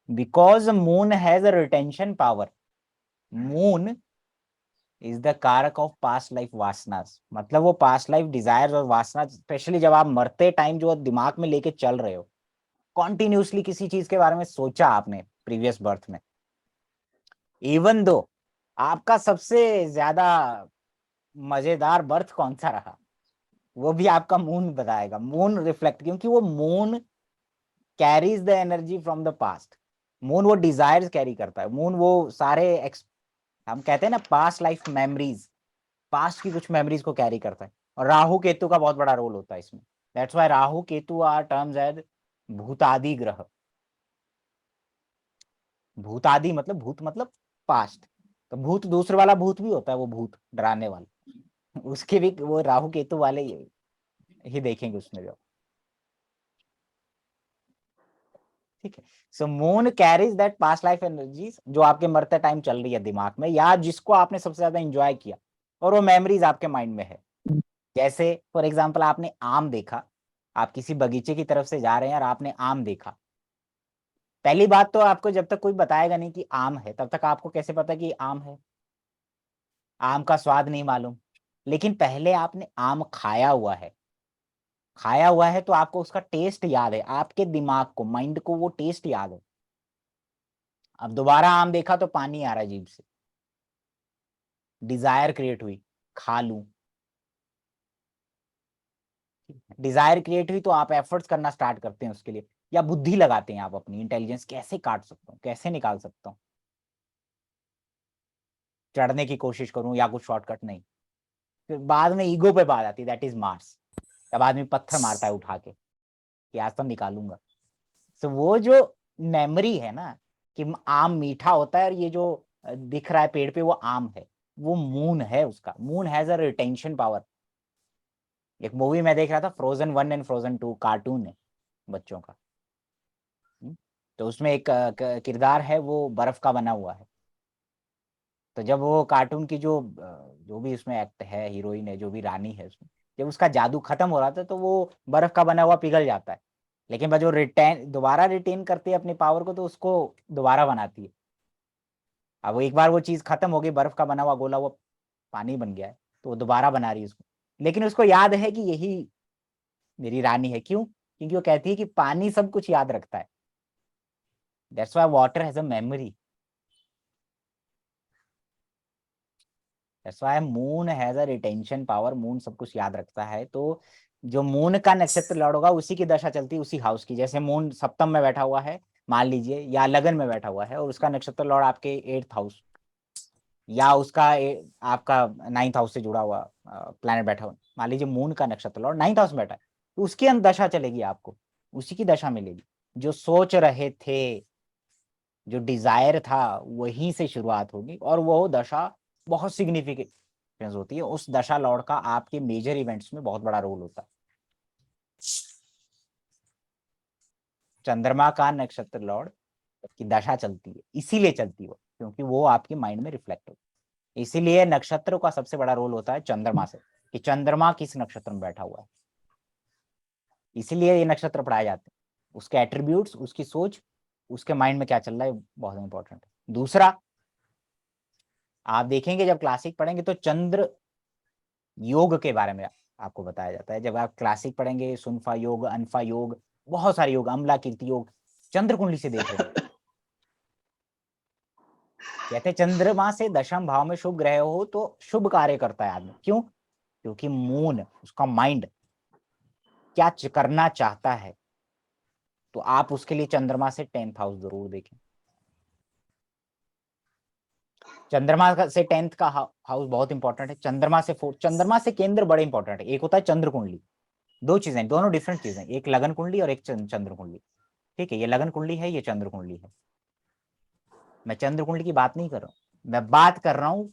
Because moon has a retention power. Moon is the कारक of past life वासनास, मतलब वो past life desires और वासना, स्पेशली जब आप मरते टाइम जो दिमाग में लेके चल रहे हो, कॉन्टिन्यूसली किसी चीज के बारे में सोचा आपने प्रीवियस बर्थ में, इवन दो आपका सबसे ज्यादा मजेदार बर्थ कौन सा रहा, वो भी आपका मून बताएगा। मून रिफ्लेक्ट, क्योंकि वो moon carries the energy from the past. Moon वो डिजायर्स कैरी करता है। मून वो सारे हम कहते हैं ना पास्ट लाइफ मेमोरीज, पास्ट की कुछ मेमोरीज को कैरी करता है। और राहु केतु का बहुत बड़ा रोल होता है इसमें। That's why Rahu Ketu are terms as भूतादि ग्रह। भूतादि मतलब भूत मतलब पास्ट। तो भूत दूसरे वाला भूत भी होता है, वो भूत डराने वाला उसके भी वो राहु केतु वाले ही देखेंगे उसमें भी। ठीक है। So moon carries that past life energies जो आपके मरते टाइम चल रही है दिमाग में, या जिसको आपने सबसे ज्यादा एंजॉय किया, और वो मेमोरीज आपके माइंड में है। जैसे फॉर एग्जाम्पल आपने आम देखा, आप किसी बगीचे की तरफ से जा रहे हैं और आपने आम देखा। पहली बात तो आपको जब तक कोई बताएगा नहीं कि आम है, तब तक आपको कैसे पता कि आम है? आम का स्वाद नहीं मालूम। लेकिन पहले आपने आम खाया हुआ है, खाया हुआ है तो आपको उसका टेस्ट याद है, आपके दिमाग को, माइंड को वो टेस्ट याद है। अब दोबारा आम देखा तो पानी आ रहा है जीभ से, डिजायर क्रिएट हुई, खा लूं। डिजायर क्रिएट हुई तो आप एफर्ट्स करना स्टार्ट करते हैं उसके लिए, या बुद्धि लगाते हैं आप अपनी, इंटेलिजेंस कैसे काट सकता हूँ, कैसे निकाल सकता हूँ, चढ़ने की कोशिश करूं या कुछ शॉर्टकट नहीं। फिर बाद में ईगो पे बात आती है, दैट इज मार्स। तब आदमी पत्थर मारता है उठा के कि आज तो निकालूंगा। तो वो जो मेमोरी है ना कि आम मीठा होता है, और ये जो दिख रहा है पेड़ पे वो आम है, वो मून है उसका। Moon has a retention power. एक मूवी में देख रहा था, फ्रोजन 1 एंड फ्रोजन 2, कार्टून है बच्चों का। तो उसमें एक किरदार है वो बर्फ का बना हुआ है। तो जब वो कार्टून की जो भी उसमें एक्ट है, हीरोइन है, जो भी रानी है उसमें, जब उसका जादू खत्म हो रहा था तो वो बर्फ का बना हुआ पिघल जाता है। लेकिन वो जो दोबारा रिटेन करती है अपनी पावर को, तो उसको दोबारा बनाती है। अब वो एक बार वो चीज खत्म हो गई, बर्फ का बना हुआ गोला, वो पानी बन गया है, तो वो दोबारा बना रही है उसको। लेकिन उसको याद है कि यही मेरी रानी है। क्यों? क्योंकि वो कहती है कि पानी सब कुछ याद रखता है। That's why water has a memory. That's why moon has a retention power. Moon सब कुछ याद रखता है। तो जो मून का नक्षत्र लॉर्ड होगा उसी की दशा चलती है उसी हाउस की। जैसे मून सप्तम में बैठा हुआ है मान लीजिए, या लगन में बैठा हुआ है, और उसका नक्षत्र लॉर्ड आपके 8th हाउस, या उसका आपका 9th हाउस से जुड़ा हुआ प्लैनेट बैठा हुआ, मान लीजिए मून का नक्षत्र लॉर्ड 9th हाउस में बैठा है, तो उसकी दशा चलेगी आपको, उसी की दशा मिलेगी। जो सोच रहे थे, जो डिजायर था, वहीं से शुरुआत होगी, और वो दशा बहुत सिग्निफिकेंस होती है। उस दशा लॉर्ड का आपके मेजर इवेंट्स में बहुत बड़ा रोल होता है। चंद्रमा का नक्षत्र लॉर्ड की दशा चलती है, इसीलिए चलती है वो, क्योंकि वो आपके माइंड में रिफ्लेक्ट होती है। इसीलिए नक्षत्रों का सबसे बड़ा रोल होता है चंद्रमा से, कि चंद्रमा किस नक्षत्र में बैठा हुआ है। इसीलिए ये नक्षत्र पढ़ाए जाते हैं। उसके एट्रीब्यूट्स, उसकी सोच, उसके माइंड में क्या चल रहा है, बहुत इंपॉर्टेंट है। दूसरा, आप देखेंगे जब क्लासिक पढ़ेंगे तो चंद्र योग के बारे में आपको बताया जाता है। जब आप क्लासिक पढ़ेंगे, सुनफा योग, अनफा योग, बहुत सारे योग, अम्ला कीर्ति योग, चंद्र कुंडली से देख रहे हैं। कहते हैं चंद्रमा से दशम भाव में शुभ ग्रह हो तो शुभ कार्य करता है आदमी। क्यों? क्योंकि मून, उसका माइंड क्या करना चाहता है। तो आप उसके लिए चंद्रमा से 10th हाउस जरूर देखें। चंद्रमा से 10th का हाउस बहुत इंपॉर्टेंट है। चंद्रमा से 4, चंद्रमा से केंद्र बड़े इंपॉर्टेंट है। एक होता है चंद्र कुंडली, दो चीजें, दोनों डिफरेंट चीजें, एक लगन कुंडली और एक चंद्र कुंडली। ठीक है, ये लगन कुंडली है, ये चंद्र कुंडली है। मैं चंद्र कुंडली की बात नहीं कर रहा हूं, मैं बात कर रहा हूं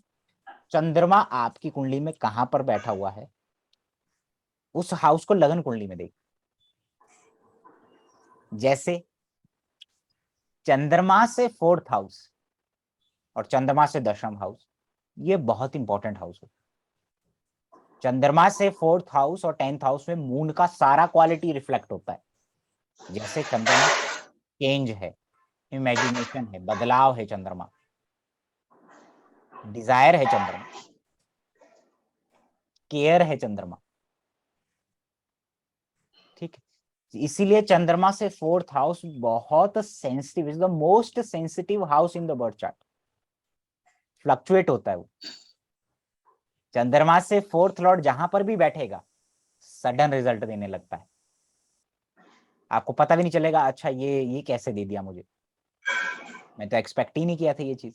चंद्रमा आपकी कुंडली में कहां पर बैठा हुआ है। उस हाउस को लगन कुंडली में देख। जैसे चंद्रमा से 4th हाउस और चंद्रमा से दशम हाउस, ये बहुत इंपॉर्टेंट हाउस है। चंद्रमा से 4th हाउस और 10th हाउस में मून का सारा क्वालिटी रिफ्लेक्ट होता है। जैसे चंद्रमा चेंज है, इमेजिनेशन है, बदलाव है चंद्रमा, डिजायर है चंद्रमा, केयर है चंद्रमा, ठीक है। इसीलिए चंद्रमा से फोर्थ हाउस बहुत sensitive, is the most sensitive house in the birth chart, fluctuate होता है वो। चंद्रमा से फोर्थ लॉर्ड जहां पर भी बैठेगा सडन रिजल्ट देने लगता है, आपको पता भी नहीं चलेगा, अच्छा ये कैसे दे दिया मुझे, मैं तो एक्सपेक्ट ही नहीं किया था ये चीज।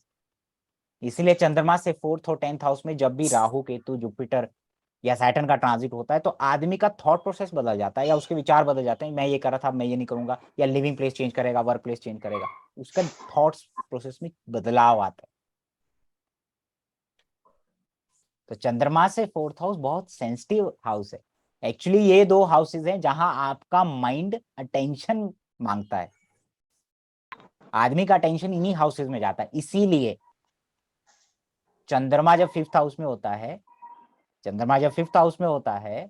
इसीलिए चंद्रमा से फोर्थ और 10th हाउस में जब भी राहु केतु जुपिटर या सैटर्न का ट्रांजिट होता है तो आदमी का थॉट प्रोसेस बदल जाता है, या उसके विचार बदल जाते हैं, मैं ये कर रहा था मैं ये नहीं करूंगा, या लिविंग प्लेस चेंज करेगा, वर्क प्लेस चेंज करेगा, उसका थॉट्स प्रोसेस में बदलाव आता है। तो चंद्रमा से फोर्थ हाउस बहुत सेंसिटिव हाउस है। एक्चुअली ये दो हाउसेज हैं जहां आपका माइंड अटेंशन मांगता है, आदमी का अटेंशन इन्हीं हाउसेज में जाता है। इसीलिए चंद्रमा जब फिफ्थ हाउस में होता है, चंद्रमा जब फिफ्थ हाउस में होता है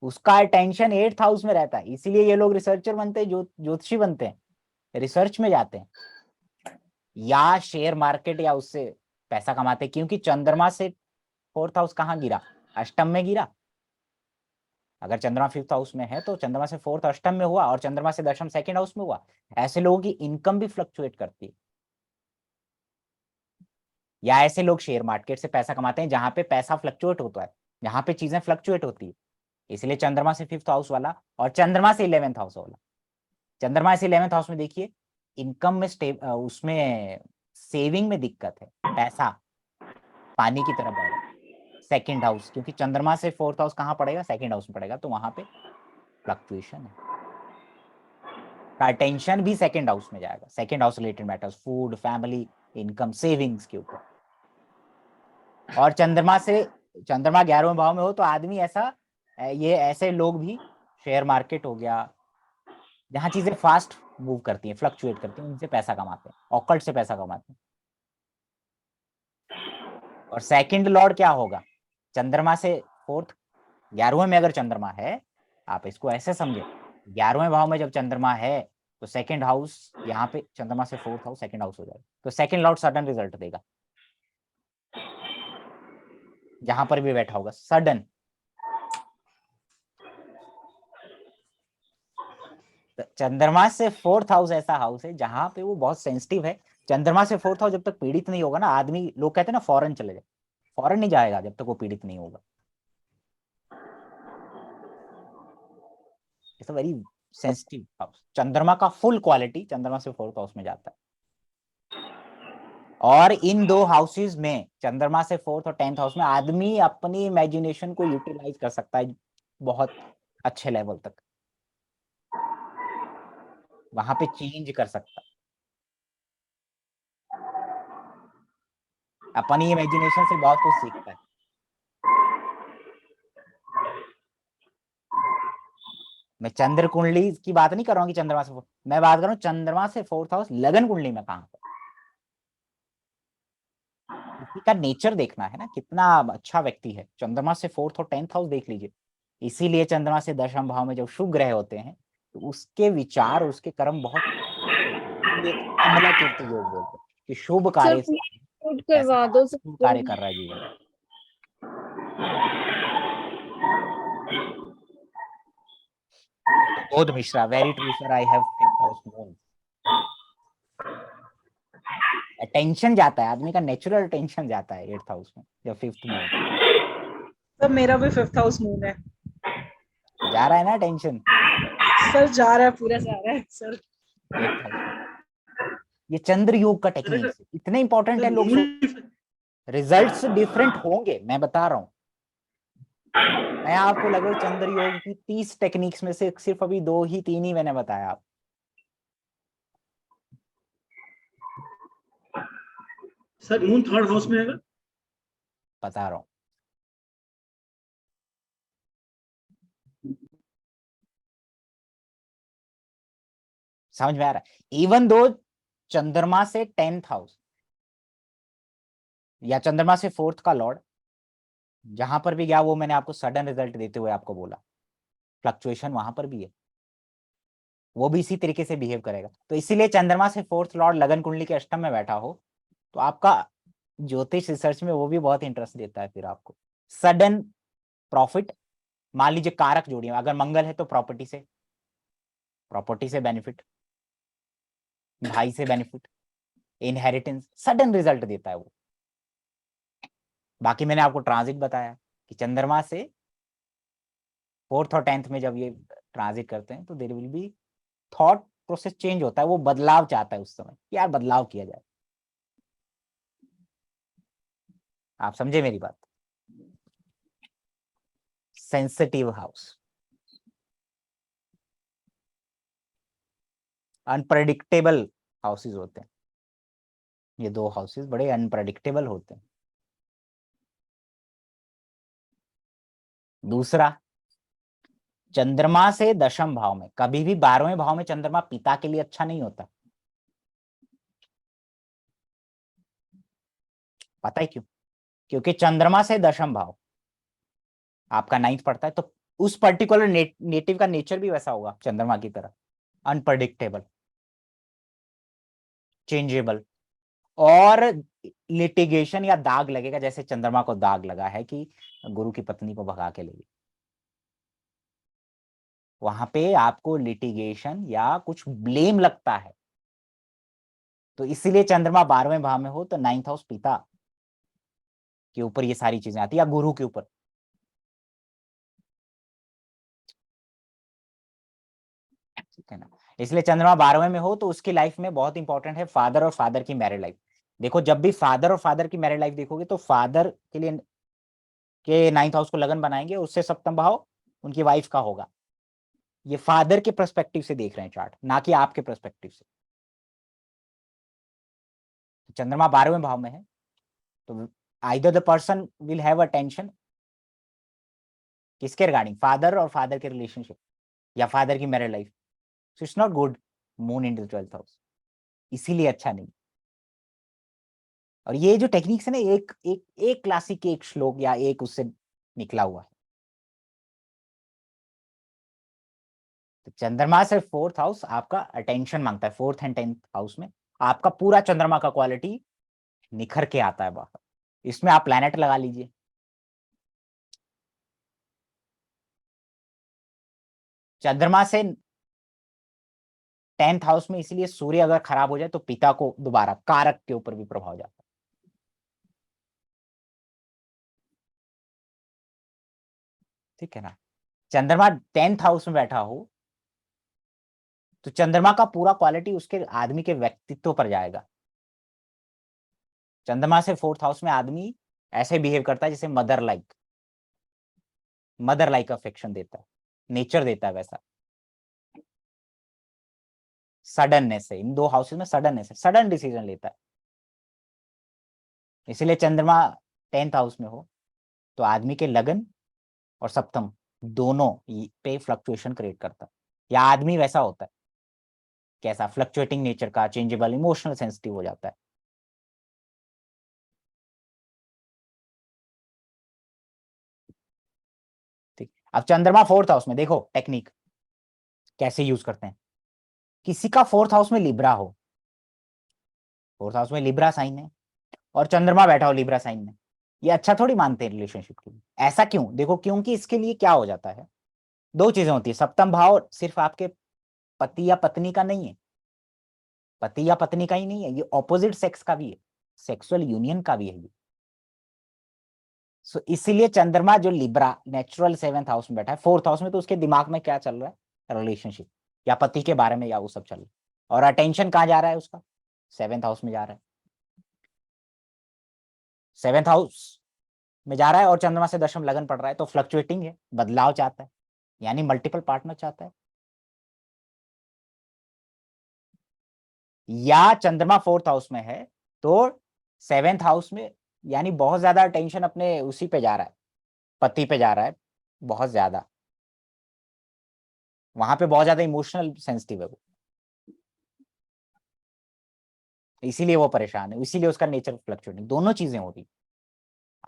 उसका अटेंशन एट्थ हाउस में रहता है। इसीलिए ये लोग रिसर्चर बनते हैं, ज्योतिषी बनते हैं, रिसर्च में जाते हैं, या शेयर मार्केट या उससे पैसा कमाते हैं, क्योंकि चंद्रमा से फोर्थ हाउस कहाँ गिरा, अष्टम में गिरा। अगर चंद्रमा फिफ्थ हाउस में है तो चंद्रमा से फोर्थ अष्टम में हुआ, और चंद्रमा से दशम सेकंड हाउस में हुआ। ऐसे लोगों की इनकम भी फ्लक्चुएट करती है, या ऐसे लोग शेयर मार्केट से पैसा कमाते हैं जहां पे पैसा फ्लक्चुएट होता है, जहां पे चीजें फ्लक्चुएट होती है। इसलिए चंद्रमा से फिफ्थ हाउस वाला और चंद्रमा से 11th हाउस वाला, चंद्रमा से 11th हाउस में देखिए इनकम में उसमें सेविंग में दिक्कत है, पैसा पानी की तरह बह रहा है। सेकंड हाउस, क्योंकि चंद्रमा से फोर्थ हाउस कहाँ पड़ेगा, सेकंड हाउस में पड़ेगा, तो वहां पे फ्लक्चुएशन है। अटेंशन भी सेकंड हाउस में जाएगा, second house related matters, food, family, income, savings के ऊपर। और चंद्रमा 11वें भाव में हो तो आदमी ऐसा, ये ऐसे लोग भी, शेयर मार्केट हो गया, जहां चीजें फास्ट मूव करती हैं, फ्लक्चुएट करती हैं, उनसे पैसा कमाते हैं, ऑकल्ट से पैसा कमाते हैं। और सेकंड लॉर्ड क्या होगा, चंद्रमा से फोर्थ, 11वें में अगर चंद्रमा है, आप इसको ऐसे समझे, 11वें भाव में जब चंद्रमा है तो सेकंड हाउस, यहाँ पे चंद्रमा से फोर्थ हाउस सेकंड हाउस हो जाएगा, तो सेकंड लॉर्ड सडन रिजल्ट देगा, जहां पर भी बैठा होगा सडन। चंद्रमा से फोर्थ हाउस ऐसा हाउस है जहां पे वो बहुत सेंसिटिव है। चंद्रमा से फोर्थ हाउस जब तक पीड़ित नहीं होगा ना, आदमी, लोग कहते हैं ना फॉरेन चले जाए, फॉरेन नहीं जाएगा जब तक वो पीड़ित नहीं होगा। It's a very sensitive house, चंद्रमा का फुल क्वालिटी चंद्रमा से फोर्थ हाउस में जाता है। और इन दो हाउसेज में, चंद्रमा से फोर्थ और 10th हाउस में, आदमी अपनी इमेजिनेशन को यूटिलाइज कर सकता है बहुत अच्छे लेवल तक, वहां पे चेंज कर सकता है, अपनी इमेजिनेशन से बहुत कुछ सीखता है। मैं चंद्र कुंडली की बात नहीं कर रहा हूँ कि चंद्रमा से मैं बात कर रहा हूँ चंद्रमा से फोर्थ हाउस लगन कुंडली में कहाँ पर, किसी का नेचर देखना है ना, कितना अच्छा व्यक्ति है। चंद्रमा से फोर्थ और 10th हाउस देख लीजिए। इसीलिए चंद्रमा से दशम भाव में जब शुभ ग्रह होते हैं तो उसके विचार, उसके कर्म बहुत अच्छे होते हैं। इसीलिए कमला कीर्ति योग बोलते हैं कि शुभ सर कार्य से, प्लीज म्यूट ऐसा करवा दो शुभ सबको। कार्य कर रहा है जीवन में। बोध Mishra, very true sir, I have fifth house moon. Tension जाता है, आदमी का नेचुरल टेंशन जाता है 8th हाउस में जब फिफ्थ में हो। सर मेरा भी फिफ्थ हाउस मून है। जा रहा है ना टेंशन, सर जा रहा है, पूरा जा रहा है सर। 8th हाउस में। ये चंद्र योग का टेक्निक्स इतने इंपॉर्टेंट है, लोग रिजल्ट्स डिफरेंट होंगे, मैं बता रहा हूँ। मैं आपको लगभग चंद्र योग की 30 टेक्निक्स में से सिर्फ अभी 2 ही 3 ही मैंने बताया आप। सर मून थर्ड हाउस में है, बता रहा हूँ। समझ में आ रहा है? इवन दो चंद्रमा से 10th हाउस या चंद्रमा से फोर्थ का लॉर्ड जहां पर भी गया, वो मैंने आपको सडन रिजल्ट देते हुए आपको बोला, फ्लक्चुएशन वहां पर भी है। वो भी इसी तरीके से बिहेव करेगा। तो इसीलिए चंद्रमा से फोर्थ लॉर्ड लगन कुंडली के अष्टम में बैठा हो तो आपका ज्योतिष रिसर्च में वो भी बहुत इंटरेस्ट देता है। फिर आपको सडन प्रॉफिट, मान लीजिए कारक जोड़िए, अगर मंगल है तो प्रॉपर्टी से बेनिफिट, भाई से बेनिफिट, इनहेरिटेंस, सडन रिजल्ट देता है वो। बाकी मैंने आपको ट्रांजिट बताया कि चंद्रमा से फोर्थ और 10th में जब ये ट्रांजिट करते हैं तो there will be thought process change होता है, वो बदलाव चाहता है उस समय, यार बदलाव किया जाए। आप समझे मेरी बात? सेंसिटिव हाउस, अनप्रडिक्टेबल हाउसेस होते हैं, ये दो हाउसेस बड़े अनप्रडिक्टेबल होते हैं। दूसरा, चंद्रमा से दशम भाव में, कभी भी 12वें भाव में चंद्रमा पिता के लिए अच्छा नहीं होता। पता है क्यों? क्योंकि चंद्रमा से दशम भाव आपका 9th पड़ता है, तो उस पर्टिकुलर नेटिव का नेचर भी वैसा होगा चंद्रमा की तरह, अनप्रडिक्टेबल, चेंजेबल, और लिटिगेशन या दाग लगेगा, जैसे चंद्रमा को दाग लगा है कि गुरु की पत्नी को भगा के ले गई, वहां पे आपको लिटिगेशन या कुछ ब्लेम लगता है। तो इसीलिए चंद्रमा 12वें भाव में हो तो 9th हाउस पिता के ऊपर ये सारी चीजें आती है, या गुरु के ऊपर। ठीक है ना? इसलिए चंद्रमा 12वें में हो तो उसकी लाइफ में बहुत इंपॉर्टेंट है फादर और फादर की मैरिड लाइफ। देखो, जब भी फादर और फादर की मैरिड लाइफ देखोगे तो फादर के लिए के 9th हाउस को लगन बनाएंगे, उससे सप्तम भाव उनकी वाइफ का होगा। ये फादर के पर्सपेक्टिव से देख रहे हैं चार्ट, ना कि आपके पर्सपेक्टिव से। चंद्रमा 12वें भाव में है तो either the person will have a tension किसके रिगार्डिंग, फादर और फादर के रिलेशनशिप या फादर की married life. So it's not good moon in the 12th house, इसीलिए अच्छा नहीं। और ये जो टेक्निक्स है ना, एक क्लासिक, एक श्लोक या एक उससे निकला हुआ है। तो चंद्रमा से फोर्थ हाउस आपका अटेंशन मांगता है, फोर्थ एंड 10th हाउस में आपका पूरा चंद्रमा का क्वालिटी निखर के आता है बाहर। इसमें आप प्लैनेट लगा लीजिए, चंद्रमा से 10th हाउस में, इसीलिए सूर्य अगर खराब हो जाए तो पिता को दोबारा कारक के ऊपर भी प्रभाव जाता है। ठीक है ना? चंद्रमा 10th हाउस में बैठा हो तो चंद्रमा का पूरा क्वालिटी उसके आदमी के व्यक्तित्व पर जाएगा। चंद्रमा से फोर्थ हाउस में आदमी ऐसे बिहेव करता है जैसे मदर लाइक अफेक्शन देता है, नेचर देता है वैसा। सडननेस है, इन दो हाउसेस में सडननेस है, सडन डिसीजन लेता है। इसीलिए चंद्रमा 10th हाउस में हो तो आदमी के लगन और सप्तम दोनों पे फ्लक्चुएशन क्रिएट करता है, या आदमी वैसा होता है, कैसा, फ्लक्चुएटिंग नेचर का, चेंजेबल, इमोशनल, सेंसिटिव हो जाता है। ठीक, अब चंद्रमा फोर्थ हाउस में देखो टेक्निक कैसे यूज करते हैं। किसी का फोर्थ हाउस में लिब्रा हो, फोर्थ हाउस में लिब्रा साइन है और चंद्रमा बैठा हो लिब्रा साइन में, ये अच्छा थोड़ी मानते हैं रिलेशनशिप के लिए। ऐसा क्यों? देखो, क्योंकि इसके लिए क्या हो जाता है, दो चीजें होती है। सप्तम भाव सिर्फ आपके पति या पत्नी का नहीं है, पति या पत्नी का ही नहीं है, ये ऑपोजिट सेक्स का भी है, सेक्सुअल यूनियन का भी है ये। सो इसीलिए चंद्रमा जो लिब्रा नेचुरल 7th हाउस में बैठा है, फोर्थ हाउस में, तो उसके दिमाग में क्या चल रहा है, रिलेशनशिप या पति के बारे में, या वो सब चल रहा है। और अटेंशन कहाँ जा रहा है उसका, 7th हाउस में जा रहा है। 7th हाउस में जा रहा है और चंद्रमा से दशम लगन पड़ रहा है, तो फ्लक्चुएटिंग है, बदलाव चाहता है, यानी मल्टीपल पार्टनर चाहता है। या चंद्रमा फोर्थ हाउस में है तो 7th हाउस में, यानी बहुत ज्यादा अटेंशन अपने उसी पे जा रहा है, पति पे जा रहा है, बहुत ज्यादा, वहां पे बहुत ज्यादा इमोशनल सेंसिटिव है वो, इसीलिए वो परेशान है, इसीलिए उसका नेचर फ्लक्चुएटिंग, दोनों चीजें हो रही।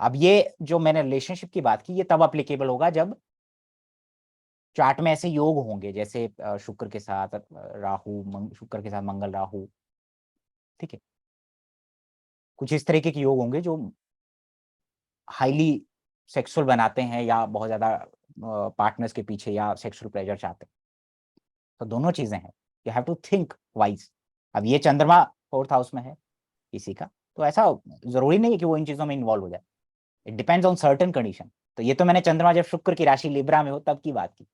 अब ये जो मैंने रिलेशनशिप की बात की, ये तब अप्लीकेबल होगा जब चार्ट में ऐसे योग होंगे जैसे शुक्र के साथ शुक्र के साथ मंगल राहु, ठीक है, कुछ इस तरीके के योग होंगे जो हाईली सेक्सुअल बनाते हैं या बहुत ज्यादा पार्टनर्स के पीछे या सेक्सुअल प्लेजर चाहते हैं। तो दोनों चीजें हैं, you have to think wise. अब ये चंद्रमा 4th हाउस में है किसी का, तो ऐसा जरूरी नहीं है कि वो इन चीजों में इन्वॉल्व हो जाए, it depends on certain condition. तो ये तो मैंने चंद्रमा जब शुक्र की राशि लिब्रा में हो तब की बात की।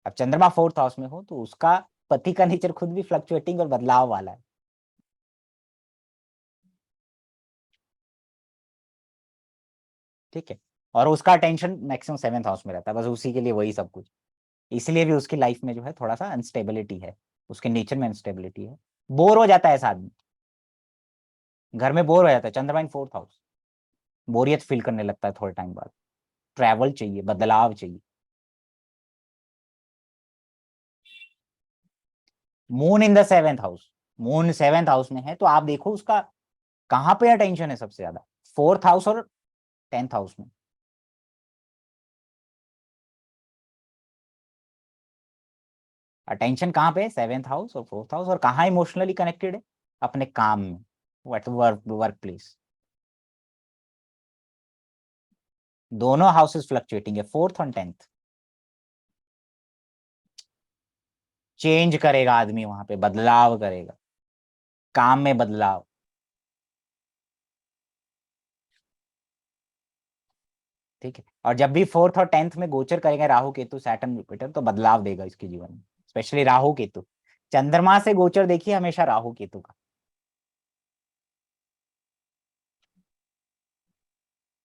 अब चंद्रमा 4th हाउस में हो तो उसका पति का नेचर खुद भी फ्लक्चुएटिंग और बदलाव वाला है। ठीक है, और उसका टेंशन मैक्सिमम 7th हाउस में रहता है, बस उसी के लिए वही सब कुछ। इसलिए भी उसकी लाइफ में जो है थोड़ा सा अनस्टेबिलिटी है, उसके नेचर में अनस्टेबिलिटी है, बोर हो जाता है ऐसा आदमी, घर में बोर हो जाता है। चंद्रमा इन 4th हाउस, बोरियत फील करने लगता है थोड़े टाइम बाद, ट्रैवल चाहिए, बदलाव चाहिए। Moon in the 7th house, moon 7th house में है तो आप देखो उसका कहां पे अटेंशन है सबसे ज्यादा, 4th हाउस और 10th हाउस में। अटेंशन कहाँ पे है, 7th हाउस और 4th हाउस। और कहाँ इमोशनली कनेक्टेड है, अपने काम में, वर्क प्लेस। दोनों हाउसेस फ्लक्चुएटिंग है, 4th और 10th। चेंज करेगा आदमी, वहां पे बदलाव करेगा, काम में बदलाव। ठीक है, और जब भी 4th और 10th में गोचर करेंगे राहु केतु सैटर्न जुपिटर, तो बदलाव देगा इसके जीवन में, स्पेशली राहु केतु। चंद्रमा से गोचर देखिए हमेशा राहु केतु का,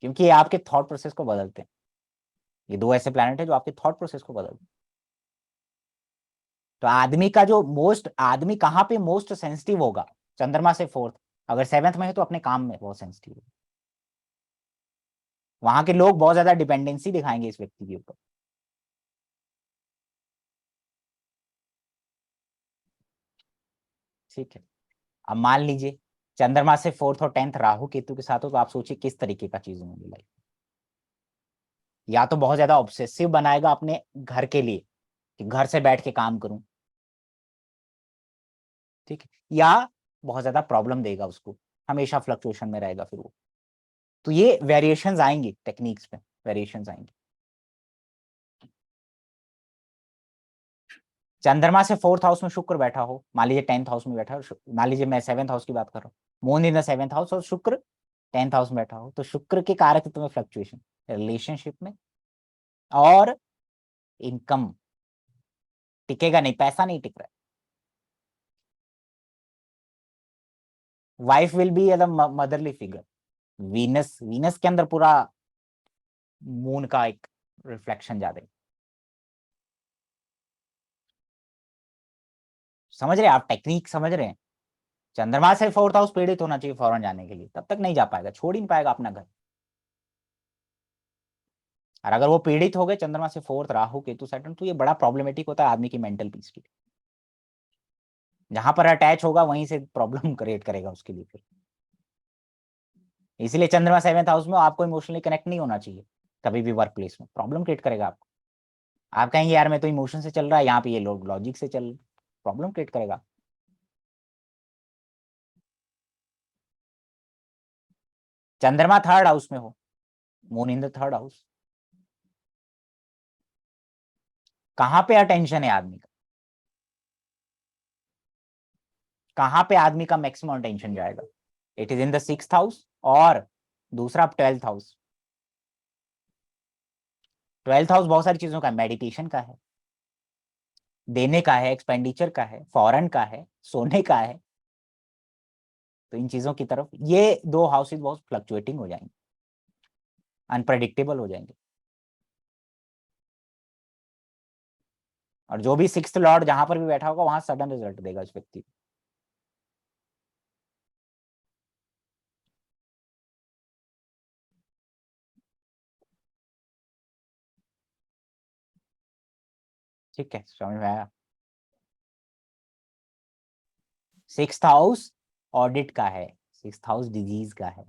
क्योंकि ये आपके थॉट प्रोसेस को बदलते हैं। ये दो ऐसे प्लैनेट है जो आपके थॉट प्रोसेस को बदलते हैं। तो आदमी का जो आदमी कहाँ पे मोस्ट सेंसिटिव होगा, चंद्रमा से 4th, अगर 7th में है तो अपने काम में बहुत सेंसिटिव है। वहां के लोग बहुत ज्यादा डिपेंडेंसी दिखाएंगे इस व्यक्ति के ऊपर। ठीक है, अब मान लीजिए चंद्रमा से 4th और 10th राहु केतु के साथ हो, तो आप सोचिए किस तरीके का चीज होंगी लाइफ। या तो बहुत ज्यादा ऑब्सेसिव बनाएगा अपने घर के लिए कि घर से बैठ के काम करूं, ठीक है, या बहुत ज्यादा प्रॉब्लम देगा उसको, हमेशा फ्लक्चुएशन में रहेगा फिर वो। तो ये वेरिएशंस आएंगी, टेक्निक्स में वेरिएशंस आएंगे। चंद्रमा से 4th हाउस में शुक्र बैठा हो, मान लीजिए 10th हाउस में बैठा हो, मान लीजिए मैं 7th हाउस की बात कर रहा हूँ, moon in the 7th house और शुक्र 10th हाउस में बैठा हो, तो शुक्र के कारक में फ्लक्चुएशन रिलेशनशिप में, और इनकम टिकेगा नहीं, पैसा नहीं टिक रहा है। Wife will be as a motherly figure. Venus Venus के अंदर पूरा मून का एक रिफ्लेक्शन ज्यादा है। समझ रहे हैं आप, टेक्निक समझ रहे हैं। चंद्रमा से 4th हाउस पीड़ित होना चाहिए फॉरेन जाने के लिए, तब तक नहीं जा पाएगा, छोड़ ही नहीं पाएगा अपना घर। और अगर वो पीड़ित हो गए चंद्रमा से 4th राहु केतु सैटर्न, तो ये बड़ा प्रॉब्लमेटिक होता है आदमी की मेंटल पीस के लिए। जहां पर अटैच होगा वहीं से प्रॉब्लम क्रिएट करेगा उसके लिए फिर। इसलिए चंद्रमा 7th हाउस में आपको इमोशनली कनेक्ट नहीं होना चाहिए कभी भी, वर्क प्लेस में प्रॉब्लम क्रिएट करेगा आपको। आप कहेंगे यार मैं तो इमोशन से चल रहा है, यहाँ पे ये लोग लॉजिक से चल, प्रॉब्लम क्रिएट करेगा। चंद्रमा 3rd हाउस में हो, moon in the 3rd house, कहाँ पे अटेंशन है आदमी का, कहाँ पे आदमी का मैक्सिमम अटेंशन जाएगा, it is in the 6th house, और दूसरा 12th हाउस। 12th हाउस बहुत सारी चीजों का, मेडिटेशन का है, देने का है, एक्सपेंडिचर का है, फॉरेन का है, सोने का है। तो इन चीजों की तरफ ये दो हाउसेज बहुत फ्लक्चुएटिंग हो जाएंगे, अनप्रडिक्टेबल हो जाएंगे। और जो भी 6th लॉर्ड जहां पर भी बैठा होगा वहां सडन रिजल्ट देगा इस व्यक्ति को। ठीक है, समझ में आया। 6th हाउस ऑडिट का है, 6th हाउस डिजीज का है,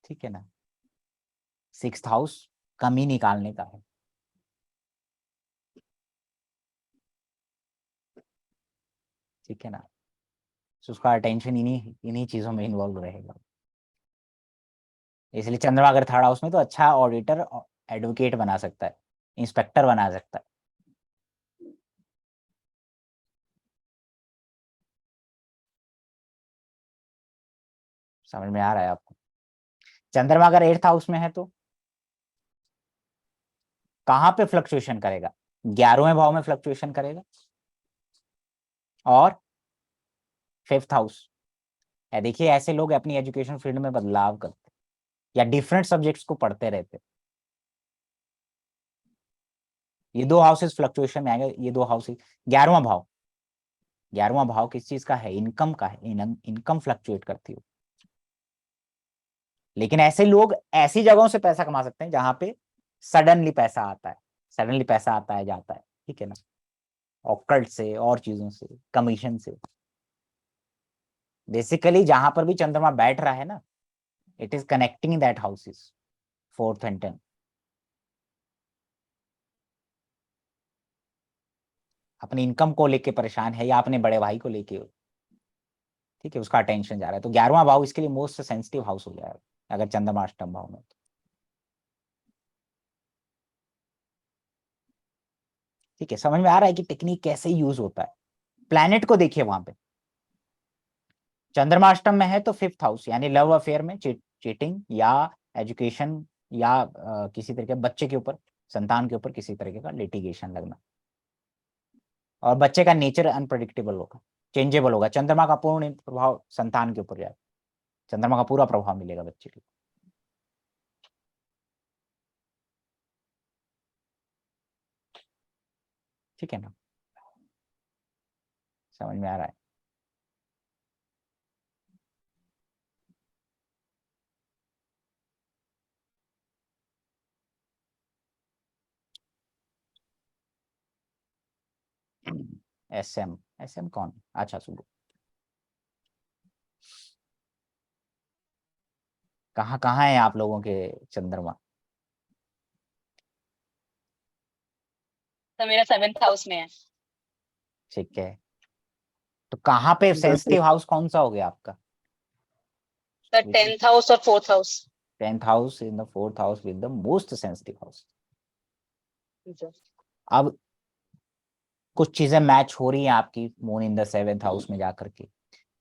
ठीक है ना। 6th हाउस कमी निकालने का है। ठीक है ना, तो उसका अटेंशन इन्हीं इन्हीं चीजों में इन्वॉल्व रहेगा। इसलिए चंद्रमा अगर 3rd हाउस में तो अच्छा ऑडिटर, एडवोकेट बना सकता है, इंस्पेक्टर बना सकता है। समझ में आ रहा है आपको? चंद्रमा अगर 8th हाउस में है तो कहाँ पे फ्लक्चुएशन करेगा? 11वें भाव में फ्लक्चुएशन करेगा और 5th हाउस। देखिए ऐसे लोग अपनी एजुकेशन फील्ड में बदलाव करते या डिफरेंट सब्जेक्ट्स को पढ़ते रहते। ये 2 हाउसेस फ्लक्चुएशन में आएंगे, ये 2 हाउसेस। 11वां भाव किस चीज का है? इनकम का है। इनकम फ्लक्चुएट करती हो, लेकिन ऐसे लोग ऐसी जगहों से पैसा कमा सकते हैं जहां पे सडनली पैसा आता है, सडनली पैसा आता है जाता है। ठीक है ना, ऑकल्ट से और चीजों से, कमीशन से। बेसिकली जहां पर भी चंद्रमा बैठ रहा है ना, it is connecting that houses 4th and 10th। अपनी इनकम को लेके परेशान है या अपने बड़े भाई को लेके, ठीक है, उसका अटेंशन जा रहा है, तो 11वां भाव इसके लिए मोस्ट सेंसिटिव हाउस हो जाएगा अगर चंद्रमा अष्टम भाव में। ठीक है, समझ में आ रहा है कि टेक्निक कैसे यूज होता है? प्लैनेट को देखिए वहां पे, चंद्रमा अष्टम में है तो 5th हाउस यानी लव अफेयर में चीटिंग या एजुकेशन या किसी तरह के बच्चे के ऊपर, संतान के ऊपर किसी तरीके का लिटिगेशन लगना। और बच्चे का नेचर अनप्रडिक्टेबल होगा, चेंजेबल होगा। चंद्रमा का पूर्ण प्रभाव संतान के ऊपर जाएगा, चंद्रमा का पूरा प्रभाव मिलेगा बच्चे के। ठीक है ना, समझ में आ रहा है? एसएम, एसएम कौन? अच्छा सुनो, कहाँ कहाँ है आप लोगों के चंद्रमा? तो मेरा 7th हाउस में है। ठीक है, तो कहाँ पे सेंसिटिव हाउस कौन सा हो गया आपका? तो 10th हाउस और 4th house. 10th house in the 4th house with the most sensitive house. अब कुछ चीजें मैच हो रही हैं आपकी moon in the 7th house में जाकर के।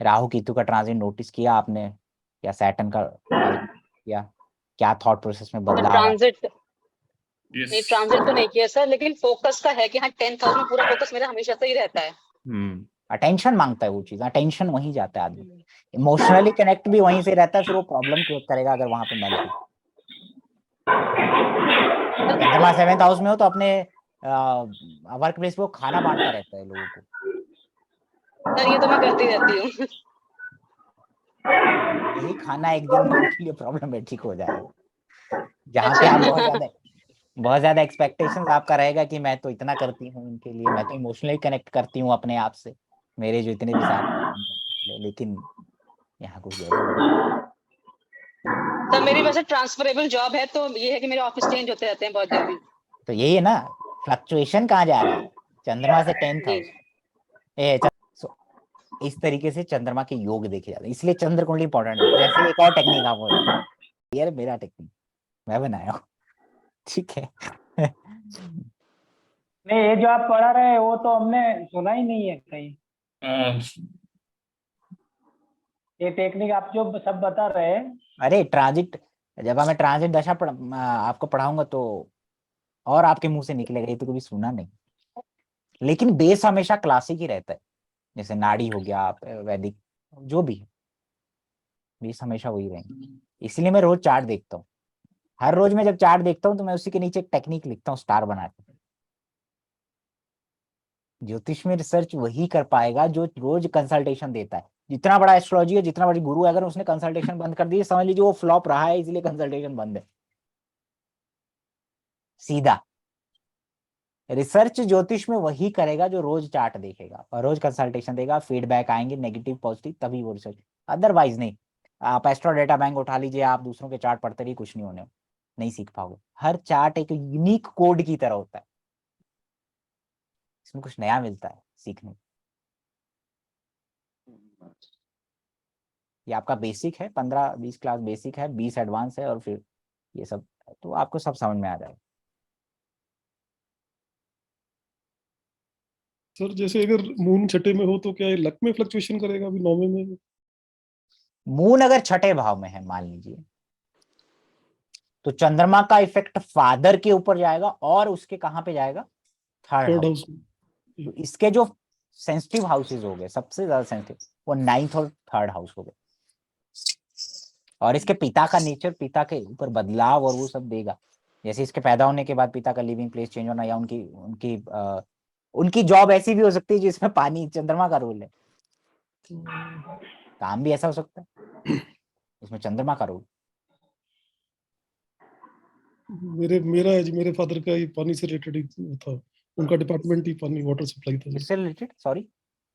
राहु केतु का ट्रांजिट नोटिस किया आपने, या सैटर्न का या क्या थॉट प्रोसेस में बदलाव आया? ट्रांजिट नहीं, ट्रांजिट तो नहीं किया सर, लेकिन फोकस का है कि हाँ 10th हाउस में पूरा फोकस मेरा हमेशा से ही रहता है। अटेंशन मांगता है वो चीज, अटेंशन वहीं जाता है आदमी, इमोशनली कनेक्ट भी वहीं से रहता है, फिर वो प्रॉब्लम क्रिएट करेगा अगर वहां पे नल हो। चंद्रमा 7th हाउस में हो तो अपने वर्क प्लेस पे वो खाना बांटता रहता है लोगों को। सर ये तो मैं करती रहती हूँ। यही खाना एक दिन में उनके लिए प्रॉब्लमेटिक हो जाएगा, जहाँ पे अच्छा। आप बहुत ज्यादा एक्सपेक्टेशंस आपका रहेगा कि मैं तो इतना करती हूँ इनके लिए, मैं तो इमोशनली कनेक्ट करती हूँ अपने आप से, मेरे जो इतने भी साथ, लेकिन यहाँ कुछ गड़बड़। सर मेरी वैसे ट्रांसफरेबल जॉब है, तो ये है कि मेरे ऑफिस चेंज होते रहते हैं बहुत जल्दी। तो यही है ना, फ्लक्चुएशन कहाँ जा रहा है? चंद्रमा से 10th जी। हाउस। सो इस तरीके से चंद्रमा के योग देखे जाते हैं, इसलिए चंद्र कुंडली इंपॉर्टेंट है। जैसे एक और टेक्निक आपको, यार मेरा टेक्निक मैं बनाया हूँ, ठीक है। नहीं, ये जो आप पढ़ा रहे हैं वो तो हमने सुना ही नहीं है कहीं। ये टेक्निक आप जो सब बता रहे हैं। अरे ट्रांजिट, जब हमें ट्रांजिट दशा आपको पढ़ाऊंगा तो और आपके मुंह से निकलेगा, ये तो कभी सुना नहीं। लेकिन बेस हमेशा क्लासिक ही रहता है, जैसे नाड़ी हो गया, वैदिक जो भी है, बेस हमेशा वही रहेंगे। इसलिए मैं रोज चार्ट देखता हूँ। हर रोज मैं जब चार्ट देखता हूँ तो मैं उसी के नीचे एक टेक्निक लिखता हूँ, स्टार बना के। ज्योतिष में रिसर्च वही कर पाएगा जो रोज कंसल्टेशन देता है। जितना बड़ा एस्ट्रोलॉजी है, जितना बड़ी गुरु है, अगर उसने कंसल्टेशन बंद कर दी, समझ लीजिए वो फ्लॉप रहा है, इसलिए कंसल्टेशन बंद है। सीधा रिसर्च ज्योतिष में वही करेगा जो रोज चार्ट देखेगा और रोज कंसल्टेशन देगा, फीडबैक आएंगे नेगेटिव पॉजिटिव, तभी वो रिसर्च, अदरवाइज नहीं। आप एस्ट्रो डेटा बैंक उठा लीजिए, आप दूसरों के चार्ट पढ़ते रहिए, कुछ नहीं होने। नहीं सीख पाओगे। हर चार्ट एक यूनिक कोड की तरह होता है, इसमें कुछ नया मिलता है सीखने को। ये आपका बेसिक है, 15-20 क्लास बेसिक है, 20 एडवांस है, और फिर ये सब, तो आपको सब समझ में आ जाएगा। सर जैसे अगर मून छठे में हो तो क्या ये लक में फ्लक्चुएशन करेगा अभी 9वें में? मून अगर छठे भाव में है मान लीजिए, तो चंद्रमा का इफेक्ट फादर के ऊपर जाएगा, और उसके कहां पे जाएगा, थर्ड थर्ड हाउस। हाउस में। तो इसके जो सेंसिटिव हाउसेज हो गए, सबसे ज्यादा सेंसिटिव, वो 9th और 3rd हाउस हो गए। और इसके पिता का नेचर, पिता के ऊपर बदलाव और वो सब देगा। जैसे इसके पैदा होने के बाद पिता का लिविंग प्लेस चेंज होना, या उनकी उनकी उनकी जॉब ऐसी भी हो सकती है जिसमें पानी, चंद्रमा का रोल है। काम भी ऐसा हो सकता है इसमें चंद्रमा का रोल। मेरे फादर का ही पानी से रिलेटेड ही था, उनका डिपार्टमेंट ही पानी वाटर सप्लाई था। इससे रिलेटेड, सॉरी,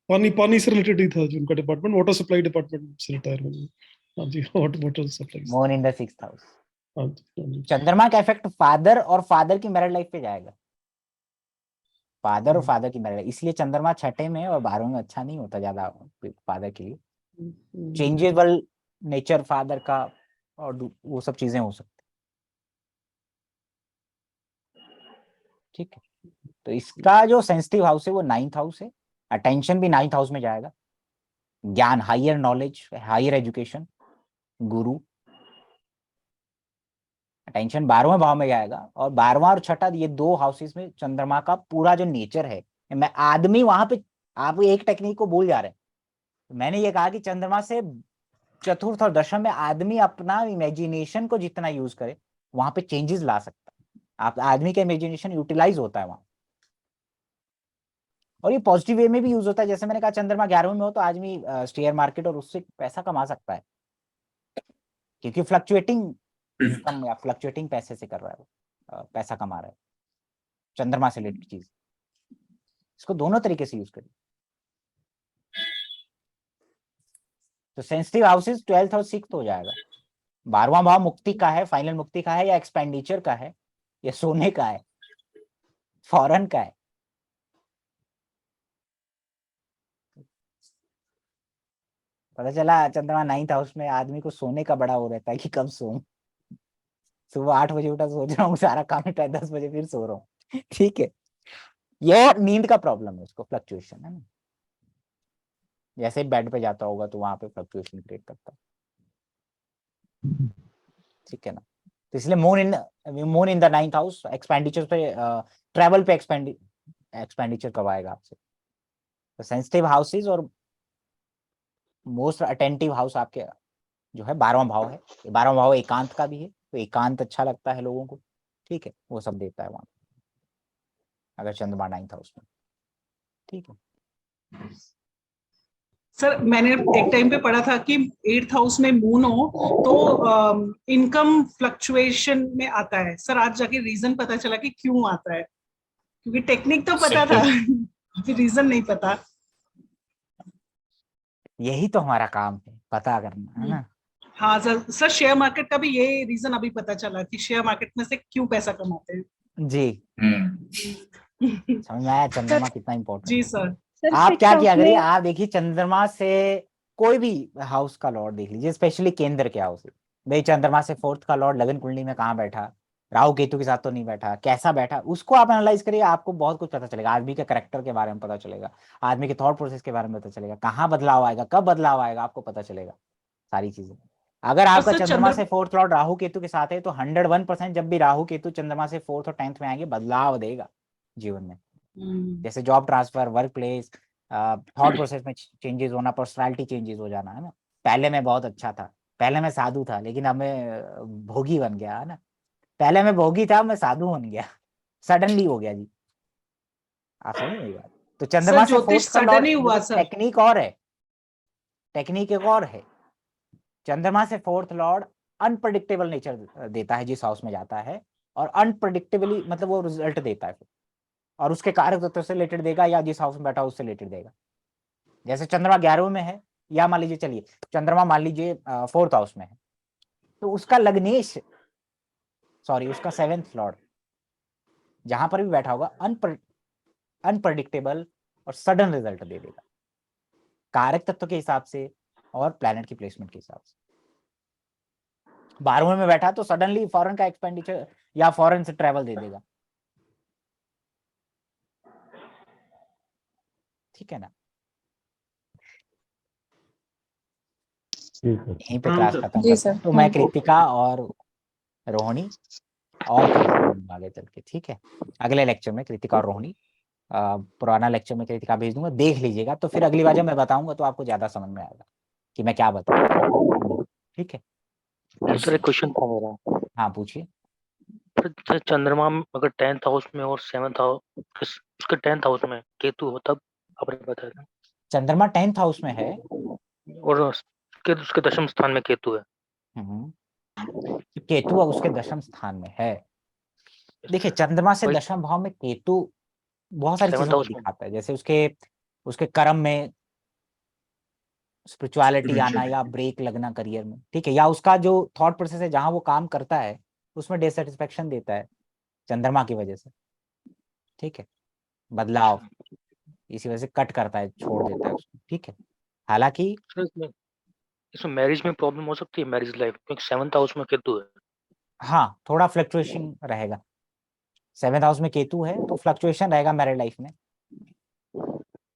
पानी से रिलेटेड ही था जो उनका डिपार्टमेंट, वाटर सप्लाई डिपार्टमेंट से रिटायर हुए। हाँ जी, water supply. Moon in the 6th house. हाँ जी। चंद्रमा का इफेक्ट फादर और फादर की मैरिड लाइफ पे जाएगा। फादर और फादर की मैरिड, इसलिए चंद्रमा छठे में और 12वें में अच्छा नहीं होता ज्यादा फादर के लिए। चेंजेबल नेचर फादर का, और वो सब चीजें हो सकती। ठीक है, तो इसका जो सेंसिटिव हाउस है वो 9th हाउस है। अटेंशन भी 9th हाउस में जाएगा। ज्ञान, हायर नॉलेज, हायर एजुकेशन, गुरु। अटेंशन 12वें भाव में जाएगा, और 12वां और छठा, ये 2 हाउसेस में चंद्रमा का पूरा जो नेचर है। मैं आदमी वहां पे, आप एक टेक्निक को भूल जा रहे हैं। मैंने ये कहा कि चंद्रमा से चतुर्थ और दशम में आदमी अपना इमेजिनेशन को जितना यूज करे, वहां पे चेंजेस ला सकता है। आप आदमी का इमेजिनेशन यूटिलाइज होता है वहां, और ये पॉजिटिव वे में भी यूज होता है। जैसे मैंने कहा, चंद्रमा 11वें में हो तो आदमी शेयर मार्केट और उससे पैसा कमा सकता है, क्योंकि फ्लक्चुएटिंग इनकम या फ्लक्चुएटिंग पैसे से कर रहा है वो, पैसा कमा रहा है, चंद्रमा से रिलेटेड चीज। इसको दोनों तरीके से यूज करिए। तो सेंसिटिव हाउसेस 12th और 6th हो जाएगा। 12वां भाव मुक्ति का है, फाइनल मुक्ति का है, या एक्सपेंडिचर का है, या सोने का है, फॉरेन का है। पता चला चंद्रमा 9th हाउस में, आदमी को सोने का बड़ा हो रहता है कि कब सोऊं। सुबह 8 बजे उठा, सोच रहा हूँ सारा काम निपटा, 10 बजे फिर सो रहा हूँ। ठीक है, ये नींद का प्रॉब्लम है, उसको फ्लक्चुएशन है ना। जैसे बेड पे जाता होगा तो वहां पे फ्लक्चुएशन क्रिएट करता है। ठीक है ना। तो इसलिए moon in the 9th house expenditure पे, ट्रैवल पे एक्सपेंडिचर करवाएगा आपसे। तो सेंसिटिव हाउसेज और मोस्ट अटेंटिव हाउस आपके जो है 12वां भाव है। 12वां भाव एकांत का भी है, तो एकांत अच्छा लगता है लोगों को। ठीक है, वो सब देता है वहां अगर चंद्रमा 9th हाउस में। ठीक है। सर मैंने एक टाइम पे पढ़ा था कि 8th हाउस में मून हो तो इनकम फ्लक्चुएशन में आता है। सर आज जाके रीजन पता चला कि क्यों आता है, क्योंकि टेक्निक तो पता था, अभी रीजन नहीं पता। यही तो हमारा काम है, पता करना, है ना। हाँ सर शेयर मार्केट का भी ये रीजन अभी पता चला कि शेयर मार्केट में से क्यों पैसा कमाते हैं। जी, समझ में आया चंद्रमा कितना इंपॉर्टेंट जी है। सर। आप क्या किया करिए, आप देखिए चंद्रमा से कोई भी हाउस का लॉर्ड देख लीजिए, स्पेशली केंद्र के हाउस। भाई चंद्रमा से 4th का लॉर्ड लगन कुंडली में कहाँ बैठा, राहु केतु के साथ तो नहीं बैठा, कैसा बैठा, उसको आप एनालाइज करिए, आपको बहुत कुछ पता चलेगा। आदमी के करेक्टर के बारे में पता चलेगा, आदमी के थॉट प्रोसेस के बारे में पता चलेगा, कहाँ बदलाव आएगा, कब बदलाव आएगा, आपको पता चलेगा सारी चीजें। अगर आपका सर चंद्रमा से 4th लॉर्ड राहु केतु के साथ है तो 101% जब भी राहु केतु चंद्रमा से 4th और 10th में आएंगे, बदलाव देगा जीवन में। जैसे job transfer, work place, thought process में चेंजेस होना, पर्सनालिटी चेंजेस हो जाना, है ना। पहले मैं बहुत अच्छा था, पहले मैं साधु था, लेकिन अब मैं भोगी बन गया, है ना। पहले मैं भोगी था, मैं साधु बन गया, सडनली हो गया जी। आप समझ मेरी बात। तो चंद्रमा सर से ज्योतिष 4th का सडन लॉर्ड, ही हुआ सर। टेक्निक और है, टेक्निक एक और है। चंद्रमा से 4th लॉर्ड अनप्रडिक्टेबल नेचर देता है जिस हाउस में जाता है, और अनप्रडिक्टेबली मतलब वो रिजल्ट देता है फिर, और उसके कारक तत्व से रिलेटेड देगा, या जिस हाउस में बैठा उससे रिलेटेड देगा। जैसे चंद्रमा 11वें में है, या मान लीजिए, चलिए चंद्रमा मान लीजिए 4th हाउस में है, तो उसका लग्नेश सॉरी उसका 7th लॉर्ड जहां पर भी बैठा होगा अनप्रडिक्टेबल और सडन रिजल्ट दे देगा कारक तत्व के हिसाब से और प्लैनेट की प्लेसमेंट के हिसाब से। 12वें में बैठा तो सडनली फॉरेन का एक्सपेंडिचर या फॉरेन से ट्रेवल दे देगा, ठीक है ना। यहीं पे हाँ, क्लास सर। खत्म जी, करते हैं। सर। तो मैं कृतिका और रोहिणी और करूंगा आगे चल के, ठीक है। अगले लेक्चर में कृतिका और रोहिणी, पुराना लेक्चर में कृतिका भेज दूंगा, देख लीजिएगा, तो फिर अगली बार जब मैं बताऊंगा तो आपको ज्यादा समझ में आएगा कि मैं क्या बताऊँ, ठीक है। सर एक क्वेश्चन था मेरा। हाँ पूछिए। सर चंद्रमा में अगर 10th हाउस में और 7th हाउस, उसके 10th हाउस में केतु हो तब आपने बताया था, चंद्रमा 10th हाउस में है और उसके 10वें स्थान में केतु है। केतु उसके 10वें स्थान में है। देखिए चंद्रमा से वही 10वें भाव में केतु बहुत सारी 7th चीजों को हाउस में। दिखाता है, जैसे उसके कर्म में स्पिरिचुअलिटी आना या ब्रेक लगना करियर में, ठीक है, या उसका जो थॉट प्रोसेस है जहां वो काम करता है उसमें डिससेटिस्फेक्शन देता है चंद्रमा की वजह से, ठीक है, बदलाव, इसी वजह से कट करता है, छोड़ देता है उसको, ठीक है। हालांकि सर इसमें मैरिज में प्रॉब्लम हो सकती है, मैरिज लाइफ, क्योंकि 7th हाउस में केतु है। हाँ थोड़ा फ्लक्चुएशन रहेगा, 7th हाउस में केतु है तो फ्लक्चुएशन रहेगा मैरिड लाइफ में,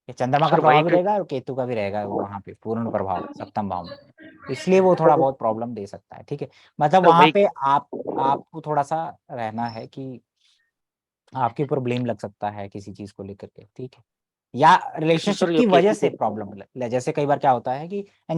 ये चंद्रमा का सर वही प्रभाव भी रहेगा और केतु का भी रहेगा वहां पे पूर्ण प्रभाव 7th भाव में, इसलिए वो थोड़ा बहुत प्रॉब्लम दे सकता है, ठीक है। मतलब सर वहां वही पे आपको थोड़ा सा रहना है कि आपके ऊपर ब्लेम लग सकता है किसी चीज को लेकर के, ठीक है, या इसमें रिलेशनशिप सर ये की वजह केतु से प्रॉब्लम, जैसे कई बार क्या होता है कि